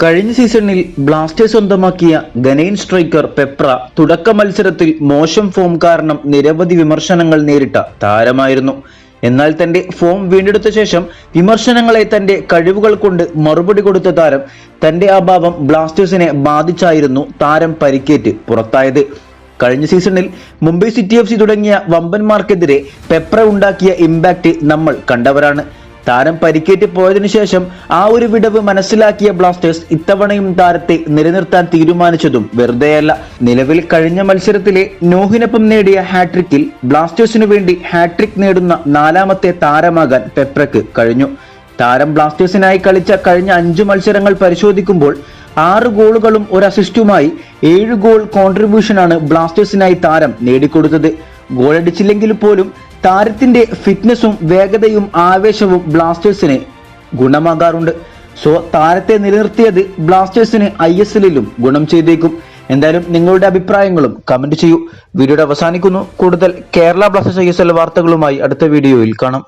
കഴിഞ്ഞ സീസണിൽ ബ്ലാസ്റ്റേഴ്സ് സ്വന്തമാക്കിയ ഗനൈൻ സ്ട്രൈക്കർ പെപ്ര തുടക്ക മത്സരത്തിൽ മോശം ഫോം കാരണം നിരവധി വിമർശനങ്ങൾ നേരിട്ട താരമായിരുന്നു. എന്നാൽ തന്റെ ഫോം വീണ്ടെടുത്ത ശേഷം വിമർശനങ്ങളെ തന്റെ കഴിവുകൾ കൊണ്ട് മറുപടി കൊടുത്ത താരം തന്റെ അഭാവം ബ്ലാസ്റ്റേഴ്സിനെ ബാധിച്ചായിരുന്നു താരം പരിക്കേറ്റ് പുറത്തായത്. കഴിഞ്ഞ സീസണിൽ മുംബൈ സിറ്റി FC തുടങ്ങിയ വമ്പന്മാർക്കെതിരെ പെപ്ര ഉണ്ടാക്കിയ ഇമ്പാക്ട് നമ്മൾ കണ്ടവരാണ്. താരം പരിക്കേറ്റ് പോയതിനു ശേഷം ആ ഒരു വിടവ് മനസ്സിലാക്കിയ ബ്ലാസ്റ്റേഴ്സ് ഇത്തവണയും താരത്തെ നിലനിർത്താൻ തീരുമാനിച്ചതും വെറുതെയല്ല. നിലവിൽ കഴിഞ്ഞ മത്സരത്തിലെ നോഹിനൊപ്പം നേടിയ ഹാട്രിക്കിൽ ബ്ലാസ്റ്റേഴ്സിനു വേണ്ടി ഹാട്രിക് നേടുന്ന 4ാമത്തെ താരമാകാൻ പെപ്രയ്ക്ക് കഴിഞ്ഞു. താരം ബ്ലാസ്റ്റേഴ്സിനായി കളിച്ച കഴിഞ്ഞ 5 മത്സരങ്ങൾ പരിശോധിക്കുമ്പോൾ 6 ഗോളുകളും 1 അസിസ്റ്റുമായി 7 ഗോൾ കോൺട്രിബ്യൂഷനാണ് ബ്ലാസ്റ്റേഴ്സിനായി താരം നേടിക്കൊടുത്തത്. ഗോളടിച്ചില്ലെങ്കിൽ പോലും താരത്തിന്റെ ഫിറ്റ്നസും വേഗതയും ആവേശവും ബ്ലാസ്റ്റേഴ്സിന് ഗുണമാകാറുണ്ട്. സോ താരത്തെ നിലനിർത്തിയത് ബ്ലാസ്റ്റേഴ്സിന് ISLലും ഗുണം ചെയ്തേക്കും. എന്തായാലും നിങ്ങളുടെ അഭിപ്രായങ്ങളും കമന്റ് ചെയ്യൂ. വീഡിയോയുടെ അവസാനിക്കുന്നു. കൂടുതൽ കേരള ബ്ലാസ്റ്റേഴ്സ് ISL വാർത്തകളുമായി അടുത്ത വീഡിയോയിൽ കാണാം.